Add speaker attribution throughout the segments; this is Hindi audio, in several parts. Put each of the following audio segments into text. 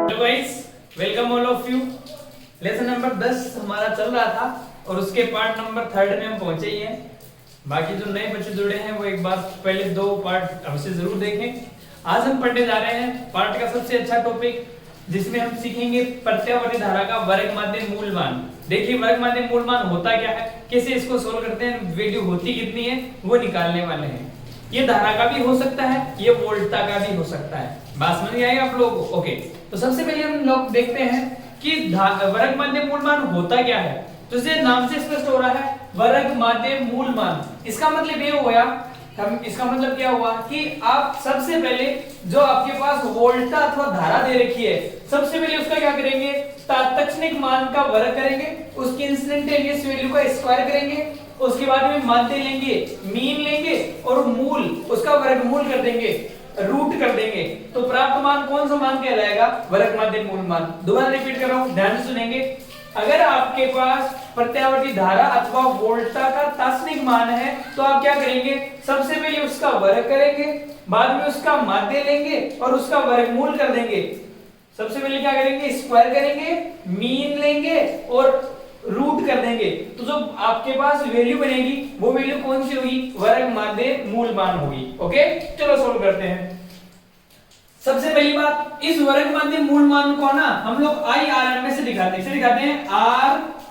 Speaker 1: Hello guys, welcome all of you. Lesson number 10 हमारा चल रहा था और उसके पार्ट नंबर 3 में हम पहुंचे ही हैं। बाकी जो नए बच्चे जुड़े हैं वो एक बार पहले 2 पार्ट अवश्य जरूर देखें। आज हम पढ़ने जा रहे हैं पार्ट का सबसे अच्छा टॉपिक, जिसमें हम सीखेंगे प्रत्यावर्ती धारा का वर्ग माध्य मूल मान। देखिए वर्ग माध्य मूल मान होता क्या है, कैसे इसको सोल्व करते हैं, वैल्यू होती कितनी है वो निकालने वाले हैं। ये धारा का भी हो सकता है, ये वोल्टा का भी हो सकता है। बात समझ आई आप लोगों को? ओके, तो सबसे पहले हम लोग देखते हैं कि वर्ग माध्य मूल मान होता क्या है। तो इसे नाम से स्पष्ट हो रहा है वर्ग माध्य मूल मान। इसका मतलब ये हुआ, इसका मतलब क्या हुआ कि आप सबसे पहले जो आपके पास वोल्टा अथवा धारा दे रखी है, सबसे पहले उसका क्या करेंगे, तात्क्षणिक मान का वर्ग करेंगे, उसकी इंस्टेंटेनियस वैल्यू का स्क्वायर करेंगे, उसके बाद में माध्य लेंगे, मीन लेंगे और मूल उसका वर्गमूल कर देंगे, रूट कर देंगे। तो प्राप्त मान कौन सा मान कहलाएगा, वर्ग माध्य मूल मान। दोबारा रिपीट कर रहा हूं, ध्यान से सुनेंगे। अगर आपके पास प्रत्यावर्ती धारा अथवा वोल्टा का तात्क्षणिक मान है तो आप क्या करेंगे, सबसे पहले उसका वर्ग करेंगे, बाद में उसका माध्य लेंगे और उसका वर्गमूल कर देंगे। सबसे पहले क्या करेंगे, स्क्वायर करेंगे, मीन लेंगे और रूट कर देंगे। तो जो आपके पास वैल्यू बनेगी वो वैल्यू कौन सी होगी, वर्ग माध्य मूल मान होगी। ओके, चलो सोल्व करते हैं। सबसे पहली बात, इस वर्ग माध्य मूल मान को ना हम लोग IRMS से दिखाते हैं। से दिखाते हैं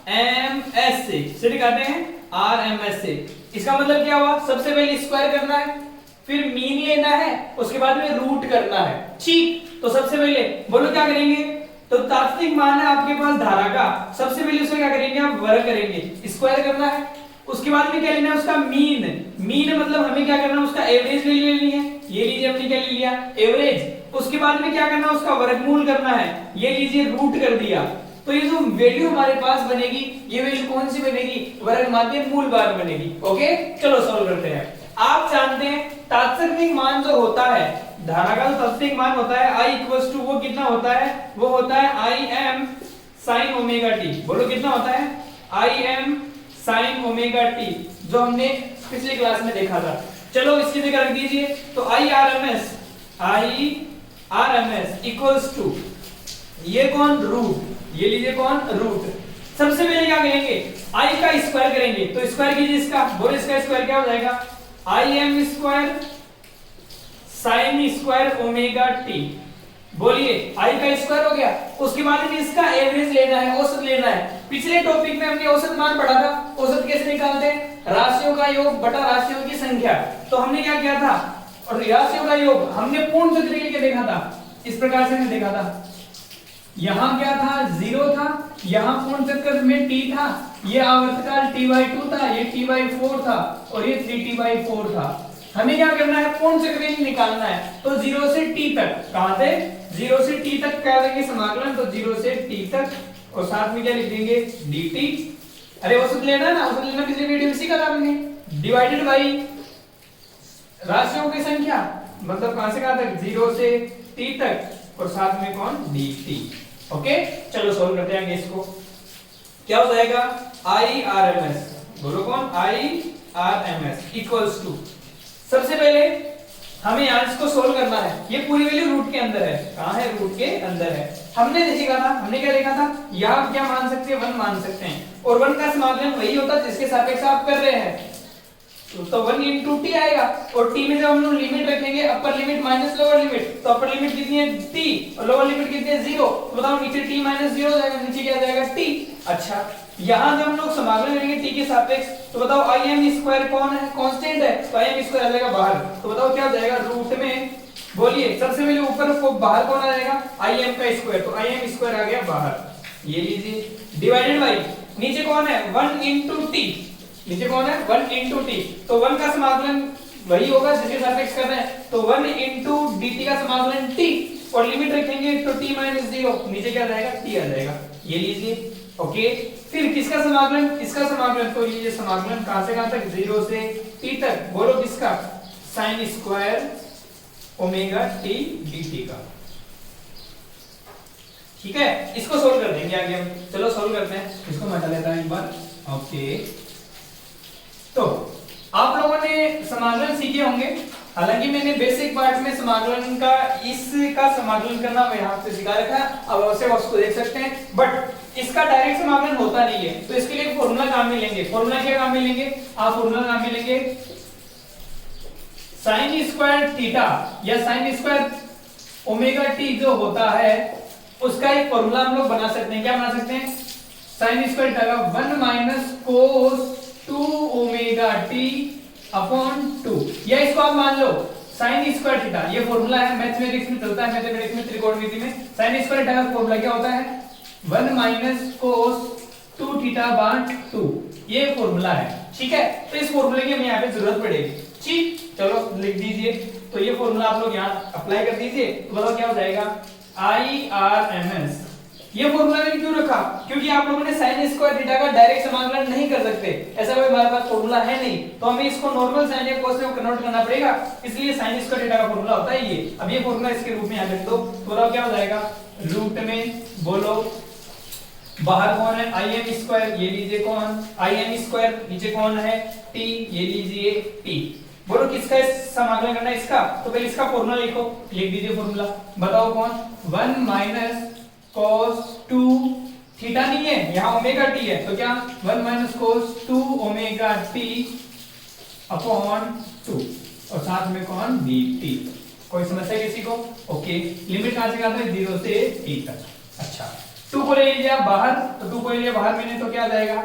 Speaker 1: RMS से दिखाते हैं RMS से। इसका मतलब क्या हुआ, सबसे पहले स्क्वायर करना है, फिर मीन लेना है, उसके बाद में रूट करना है। ठीक, तो सबसे पहले बोलो क्या करेंगे, तो तात्क्षणिक मान है आपके पास धारा का, सबसे पहले उसको क्या करेंगे, आप वर्ग करेंगे, स्क्वायर करना है। उसके बाद में क्या लेना है, उसका मीन। मीन मतलब हमें क्या करना है, उसका एवरेज वैल्यू लेनी है। ये लीजिए हमने क्या ले लिया, एवरेज। उसके बाद में क्या करना है, उसका वर्गमूल करना है। ये लीजिए रूट कर दिया। तो ये जो वैल्यू हमारे पास बनेगी, ये वैल्यू कौन सी बनेगी, वर्ग माध्य मूल मान बनेगी। ओके, चलो सॉल्व करते हैं। आप जानते हैं तात्क्षणिक मान जो होता है, धारा का जो तात्क्षणिक मान होता है I इक्वल्स टू वो कितना होता है, वो होता है Im sin ओमेगा t। बोलो कितना होता है, Im sin ओमेगा t, जो हमने पिछली क्लास में देखा था। चलो इसकी जगह रख दीजिए, तो IRMS इक्वल्स टू ये कौन, रूट। ये लीजिए कौन, रूट। सबसे पहले क्या करेंगे, I का स्क्वायर करेंगे, तो स्क्वायर कीजिए इसका। बोलो इसका स्क्वायर क्या हो जाएगा, Im square sin square omega t। बोलिए I का स्क्वायर हो गया। उसके बाद में इसका एवरेज लेना है, औसत लेना है। पिछले टॉपिक में हमने औसत मान पढ़ा था। औसत कैसे निकालते हैं, राशियों का योग बटा राशियों की संख्या। तो हमने क्या किया था, और राशियों का योग हमने पूर्ण चक्र के लिए देखा था, इस प्रकार से हमने देखा था। यहां क्या था, 0 था, यहां पूर्ण चक्र में t था, ये आवर्तकाल t/2 था, ये t/4 था और ये 3t/4 था। हमें क्या करना है, पूर्ण चक्र निकालना है। तो 0 से t तक, कहां से, 0 से t तक क्या देंगे समाकलन, तो 0 से t तक और साथ में क्या लिख देंगे, dt। अरे औसत लेना ना, औसत लेना पिछले वीडियो में सीखा था हमने, डिवाइडेड बाई राशियों की संख्या, मतलब कहां से कहां तक, 0 से t तक और साथ में कौन, dt। ओके, चलो सोल्व करते हैं इसको। क्या हो जाएगा, IRMS, बोलो कौन, IRMS इक्वल्स टू, सबसे पहले हमें यहाँ इसको सोल्व करना है। ये पूरी वैल्यू रूट के अंदर है, कहां है, रूट के अंदर है। हमने देखा था, हमने क्या देखा था, यहाँ क्या मान सकते हैं, 1 मान सकते हैं, और 1 का समाकलन वही होता है जिसके सापेक्ष आप कर रहे हैं। तो 1 into t आएगा, और t में जब हम लोग लिमिट रखेंगे, upper limit minus lower limit, तो अपर लिमिट कितनी है, t, और लोअर लिमिट कितनी है, 0। तो बताओ नीचे t माइनस 0 हो जाएगा, नीचे क्या जाएगा, t। अच्छा, यहाँ जब हम लोग समाकलन करेंगे t के सापेक्ष, तो बताओ Im स्क्वायर कौन है, कांस्टेंट है, तो Im स्क्वायर आ जाएगा बाहर। तो बताओ क्या हो जाएगा, रूट में, बोलिए सबसे पहले ऊपर को बाहर कौन आ जाएगा, Im का स्क्वायर, तो Im स्क्वायर आ गया बाहर। ये लीजिए डिवाइडेड बाई नीचे कौन है, 1 into t, नीचे कौन है, 1 into t। तो 1 का समाकलन वही होगा जिसके सापेक्ष कर रहे हैं, तो 1 into dt का समाकलन t, और लिमिट रखेंगे तो t - 0, नीचे क्या जाएगा, t आ जाएगा। ये लीजिए। ओके, फिर किसका समाकलन, इसका समाकलन, तो लीजिए समाकलन कहां से कहां तक, 0 से t तक। बोलो किसका, sin square omega t dt का। ठीक है, इसको सोल्व कर देंगे आगे हम। चलो सोल्व करते हैं, इसको मैं लेता हूं एक बार। ओके, तो आप लोगों ने समाकलन सीखे होंगे, हालांकि मैंने बेसिक पार्ट में समाकलन का इसका समाकलन करना मैं यहाँ पे सिखा रखा है, अब अवश्य उसको देख सकते हैं, बट इसका डायरेक्ट समाकलन होता नहीं है, तो इसके लिए एक फॉर्मूला काम में लेंगे। फॉर्मूला क्या काम में लेंगे? आप फॉर्मूला काम में लेंगे साइन स्क्वायर थीटा या साइन स्क्वायर ओमेगा टी जो होता है उसका एक फॉर्मूला हम लोग बना सकते हैं। क्या बना सकते हैं? साइन स्क्वायर थीटा का 1 minus cos 2 omega T upon 2, या इसको आप मान लो साइन स्क्वायर थीटा, ये फॉर्मूला है मैथमेटिक्स में चलता है, मैथमेटिक्स में त्रिकोणमिति में साइन स्क्वायर थीटा का फॉर्मूला क्या होता है? 1 माइनस कोस 2 थीटा बाय 2, ये फॉर्मूला है। ठीक है, तो इस फॉर्मूले की हमें यहाँ पे जरूरत पड़ेगी। ठीक, चलो लिख दीजिए। तो ये फॉर्मूला आप लोग यहाँ अप्लाई कर दीजिए, तो बताओ क्या हो जाएगा? IRMS। ये फॉर्मूला मैंने क्यों रखा? क्योंकि आप लोगों ने साइन स्क्वायर थीटा का डायरेक्ट समाकलन नहीं कर सकते, ऐसा कोई हमारे पास फॉर्मूला है नहीं, तो हमें इसको नॉर्मल साइन या कोस में कन्वर्ट करना पड़ेगा, इसलिए साइन स्क्वायर थीटा का फॉर्मूला होता है ये। अब ये फॉर्मूला इसके रूप में यहाँ लिख दो, तो बताओ क्या हो जाएगा? रूट में बोलो बाहर कौन है? im स्क्वायर, ये लीजिए कौन? im स्क्वायर, नीचे कौन है? t, ये लीजिए t। बोलो किसका समाकलन करना है? इसका। तो पहले इसका फॉर्मूला लिखो, लिख दीजिए फॉर्मूला। बताओ कौन? 1 माइनस cos 2 थीटा नहीं है, यहाँ ओमेगा टी है, तो क्या 1 minus cos 2 omega T upon 2, और साथ में कौन? dt। कोई समस्या किसी को? ओके, लिमिट कहां से कहां तक? 0 से t तक। अच्छा, 2 को ले लीजिए आप बाहर, तो 2 को ले लिया बाहर मैंने, तो क्या आ जाएगा?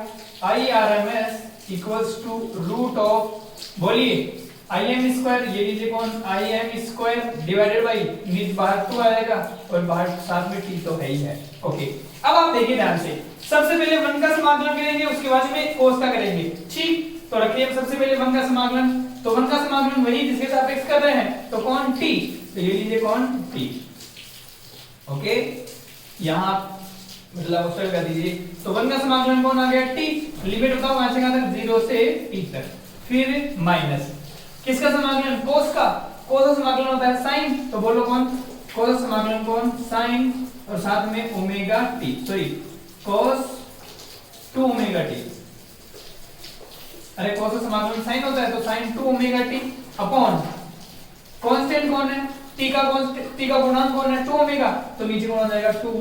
Speaker 1: IRMS equals to root of, बोलिए im स्क्वायर, ये लीजिए कौन? im स्क्वायर डिवाइडेड बाई नीचे बाहर 2 आएगा और बाहर साथ में t तो है ही है। ओके, अब आप देखिए ध्यान से, सबसे पहले 1 का समाकलन करेंगे, उसके बाद में cos का करेंगे। ठीक, तो रखिए सबसे पहले 1 का समाकलन, तो 1 का समाकलन वही जिसके सापेक्ष कर रहे हैं, तो कौन? t, तो ये लीजिए कौन? t। ओके, यहां मतलब उसका कर दीजिए, तो 1 का समाकलन कौन आ गया? t। लिमिट बताओ कहां से कहां तक? 0 से t तक। फिर माइनस किसका समाकलन? cos का। cos का समाकलन होता है sin, तो बोलो कौन? cos का समाकलन कौन? sin, और साथ में omega t, sorry cos 2 omega t। अरे cos का समाकलन sin होता है, तो sin 2 omega t upon constant कौन है? t का कांस्टेंट, t का गुणांक कौन है? 2 ओमेगा, तो नीचे कौन आ जाएगा? 2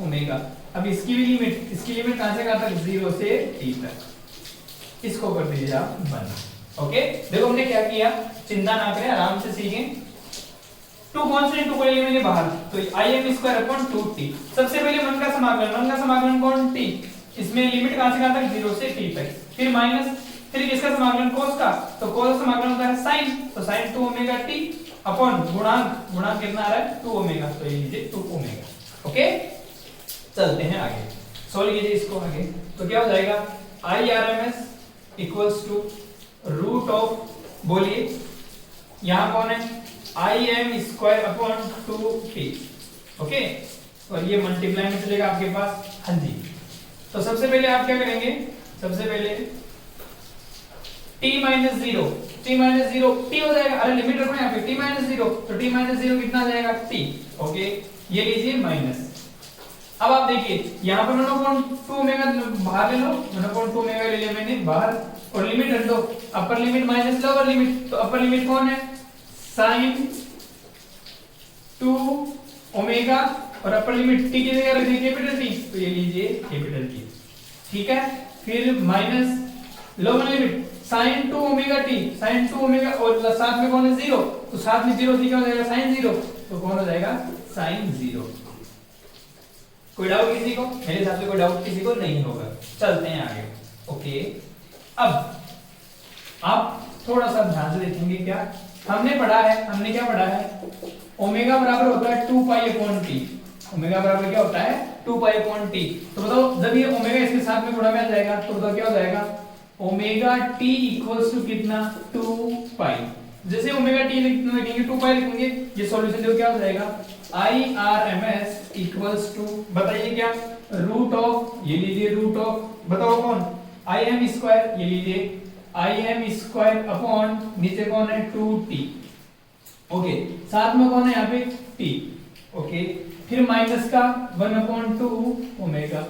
Speaker 1: ओमेगा। अब इसकी भी लिमिट, इसकी लिमिट कहां से कहां तक? 0 से t तक। इसको कर दीजिए आप बंद। ओके, देखो हमने क्या किया, चिंता ना करें, आराम से सीखें। 2 कांस्टेंट, 2 को ले लिया मैंने बाहर, तो im स्क्वायर अपॉन 2t। सबसे पहले 1 का समाकलन, 1 का समाकलन कौन? t, इसमें लिमिट कहां से कहां तक? 0 से t तक। फिर माइनस, फिर किसका समाकलन? cos का, तो cos का समाकलन होता है sin, तो sin 2 ओमेगा t अपॉन गुणांक, गुणांक कितना आ रहा है? 2 ओमेगा, तो ये लीजिए 2 ओमेगा। ओके, चलते हैं आगे, सॉल्व कीजिए इसको आगे, तो क्या हो जाएगा? IRMS equals to root of, बोलिए यहां कौन है? im square upon 2t। Okay, और ये मल्टीप्लाई में चलेगा आपके पास। हाँ जी, तो सबसे पहले आप क्या करेंगे? सबसे पहले t minus 0, t minus 0 t हो जाएगा। अरे लिमिट रखो यहाँ पे, t माइनस 0, तो t माइनस 0 कितना आ जाएगा? t। ओके, ये लीजिए माइनस। अब आप देखिए यहाँ पे मैंने कौन 2 ओमेगा बाहर ले लो, मैंने कौन 2 ओमेगा ले लिया मैंने बाहर, और लिमिट रख दो, upper limit minus lower limit, तो अपर लिमिट कौन है? sin 2 ओमेगा, और अपर लिमिट t की जगह रख दी कैपिटल T, तो ये लीजिए कैपिटल T। ठीक है, फिर minus lower limit sin 2 omega t, sin 2 omega, और साथ में कौन है? 0, तो साथ में 0 थी, क्या हो जाएगा? sin 0, तो कौन हो जाएगा? sin 0। कोई डाउट किसी को? मेरे हिसाब से कोई डाउट किसी को नहीं होगा। चलते हैं आगे। ओके, अब आप थोड़ा सा ध्यान से देखेंगे, क्या हमने पढ़ा है? हमने क्या पढ़ा है? ओमेगा बराबर होता है 2 पाई अपॉन टी। ओमेगा बराबर क्या होता है? 2 पाई अपॉन टी। तो बताओ जब ये ओमेगा इसके साथ में गुणा में आ जाएगा, तो बताओ क्या हो जाएगा? ओमेगा टी इक्वल्स टू कितना? 2 पाई। जैसे ओमेगा टी लिखेंगे 2 पाई लिखेंगे, ये सॉल्यूशन देखो क्या हो जाएगा? IRMS इक्वल्स टू, बताइए क्या? रूट ऑफ, ये लीजिए रूट ऑफ, बताओ कौन? im स्क्वायर, ये लीजिए im स्क्वायर अपॉन नीचे कौन है? 2t। ओके, साथ में कौन है यहाँ पे? t। ओके, फिर माइनस का 1/2 ओमेगा।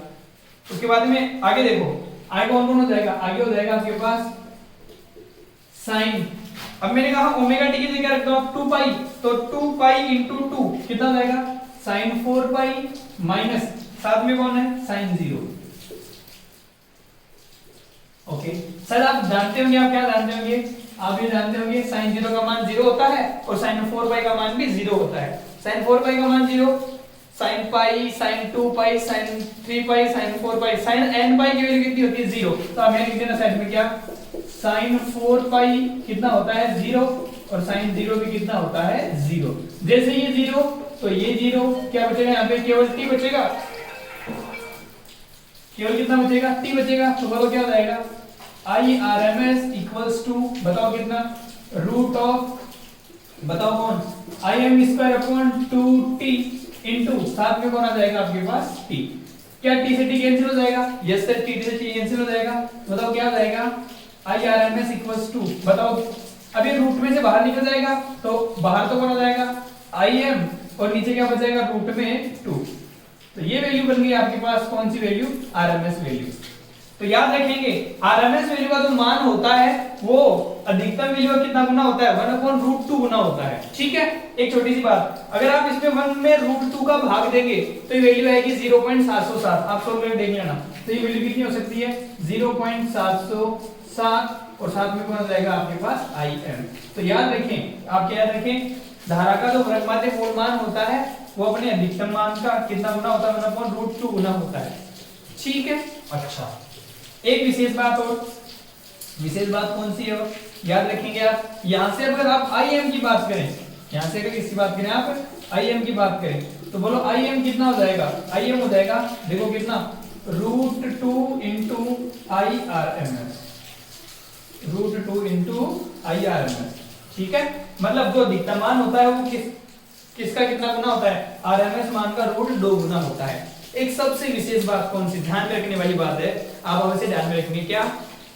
Speaker 1: उसके बाद में आगे देखो, आगे कौन कौन हो जाएगा? आगे हो जाएगा आपके पास sin अब मैंने कहा ओमेगा टी की जगह रख दो आप 2 पाई, तो 2 पाई इंटू 2 कितना जाएगा sin 4 पाई माइनस साथ में कौन है sin 0। ओके सर आप जानते होंगे, आप क्या जानते होंगे, आप ये जानते होंगे sin 0 का मान 0 होता है और sin 4 पाई का मान भी 0 होता है। sin 4 पाई का मान 0, sin पाई, sin 2 पाई, sin 3 पाई, sin 4 पाई, sin n पाई की वैल्यू कितनी होती है 0। तो अब मैंने लिख देना साइड में क्या sin 4 पाई कितना होता है 0 और sin 0 भी कितना होता है 0। जैसे ये 0 तो ये 0 क्या बचेगा यहाँ पे केवल t बचेगा, केवल कितना बचेगा t बचेगा। तो बोलो क्या हो जाएगा IRMS इक्वल्स टू बताओ कितना रूट ऑफ बताओ कौन Im square upon 2t into साथ में कौन आ जाएगा आपके पास t। क्या t से t कैंसिल हो जाएगा, यस सर t से t कैंसिल हो जाएगा। बताओ क्या हो जाएगा IRMS इक्वल्स टू बताओ अब ये रूट में से बाहर निकल जाएगा तो बाहर तो कौन आ जाएगा Im और नीचे क्या बचेगा रूट में 2। तो ये वैल्यू बन गई आपके पास कौन सी वैल्यू RMS वैल्यू। तो याद रखेंगे RMS वैल्यू का जो मान होता है वो अधिकतम वैल्यू का कितना गुना होता है 1/√2 गुना होता है। ठीक है एक छोटी सी बात, अगर आप इसमें 1 में √2 का भाग देंगे तो ये वैल्यू आएगी 0.707। आप सोल्व करके देख लेना तो ये वैल्यू कितनी हो सकती है 0.707 और साथ में कौन आ जाएगा आपके पास Im। तो याद रखें, आप क्या याद रखें धारा का जो वर्गमाध्य मूल मान होता है वो अपने अधिकतम मान का कितना गुना होता है 1/√2 गुना होता है। ठीक है अच्छा एक विशेष बात और, विशेष बात कौन सी है याद रखेंगे आप, यहां से अगर आप Im की बात करें, यहां से अगर किसकी बात करें आप Im की बात करें तो बोलो Im कितना हो जाएगा, Im हो जाएगा देखो कितना √2 इंटू IRMS, √2 इंटू IRMS। ठीक है मतलब जो अधिकतम मान होता है वो किसका कितना गुना होता है RMS मान का √2 गुना होता है। एक सबसे विशेष बात कौन सी ध्यान रखने वाली बात है, आप हमेशा ध्यान में रखेंगे क्या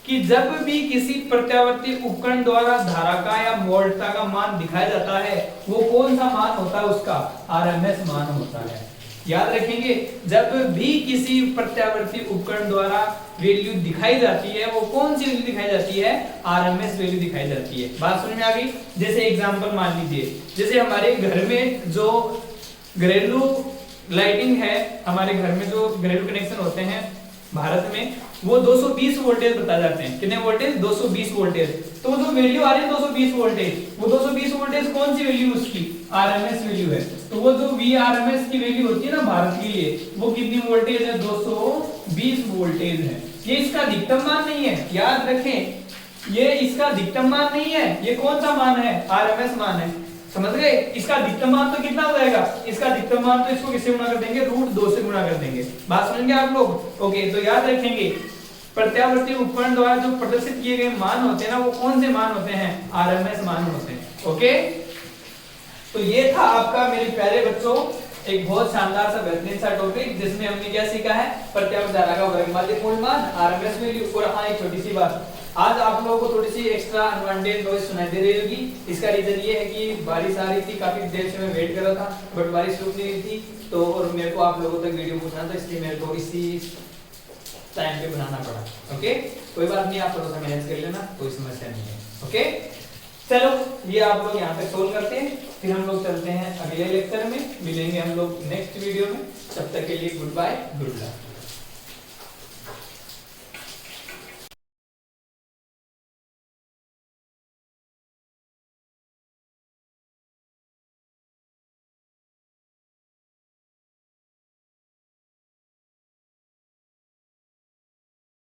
Speaker 1: कि जब भी किसी प्रत्यावर्ती उपकरण द्वारा धारा का या वोल्टता का मान दिखाया जाता है वो कौन सा मान होता है उसका RMS मान होता है। याद रखेंगे जब भी किसी प्रत्यावर्ती उपकरण द्वारा वैल्यू दिखाई जाती है वो कौन सी वैल्यू दिखाई जाती है RMS वैल्यू दिखाई जाती है। बात समझ में आ गई। जैसे एग्जांपल मान लीजिए जैसे हमारे घर में जो घरेलू लाइटिंग है, हमारे घर में जो घरेलू कनेक्शन होते हैं भारत में वो 220 वोल्टेज बताए जाते हैं। कितने वोल्टेज 220 वोल्टेज। तो वो जो वैल्यू आ रही है 220 वोल्टेज वो 220 वोल्टेज कौन सी वैल्यू उसकी RMS वैल्यू है। तो वो जो VRMS की वैल्यू होती है ना भारत के लिए वो कितनी वोल्टेज है 220 वोल्टेज है। ये इसका अधिकतम मान नहीं है, याद रखें ये इसका अधिकतम मान नहीं है, ये कौन सा मान है RMS मान है। समझ गए। इसका अधिकतम मान तो कितना हो जाएगा, इसका अधिकतम मान तो इसको किससे गुणा कर देंगे √2 से गुणा कर देंगे। बात समझेंगे आप लोग। ओके तो याद रखेंगे प्रत्यावर्ती उपकरण द्वारा जो प्रदर्शित किए गए मान होते हैं ना वो कौन से मान होते हैं RMS मान होते हैं। ओके तो ये था आपका मेरे प्यारे बच्चों एक बहुत शानदार सा बेहतरीन सा टॉपिक जिसमें हमने क्या सीखा है प्रत्यावर्ती धारा का वर्गमाध्य मूल मान RMS वैल्यू। और हाँ एक छोटी सी बात, आज आप लोगों को थोड़ी सी एक्स्ट्रा एडवांटेज नॉइज सुनाई दे रही होगी। इसका रीजन ये है कि बारिश आ रही थी, काफी देर से मैं वेट कर रहा था बट बारिश रुक नहीं रही थी तो और मेरे को आप लोगों तक वीडियो पहुंचाना था इसलिए मेरे को इसी टाइम पे बनाना पड़ा। ओके कोई बात नहीं, आप थोड़ा सा मैनेज कर लेना, कोई समस्या नहीं है। ओके चलो ये आप लोग यहाँ पे सोल्व करते हैं, फिर हम लोग चलते हैं अगले लेक्चर में, मिलेंगे हम लोग नेक्स्ट वीडियो में। तब तक के लिए गुड बाय गुड लक।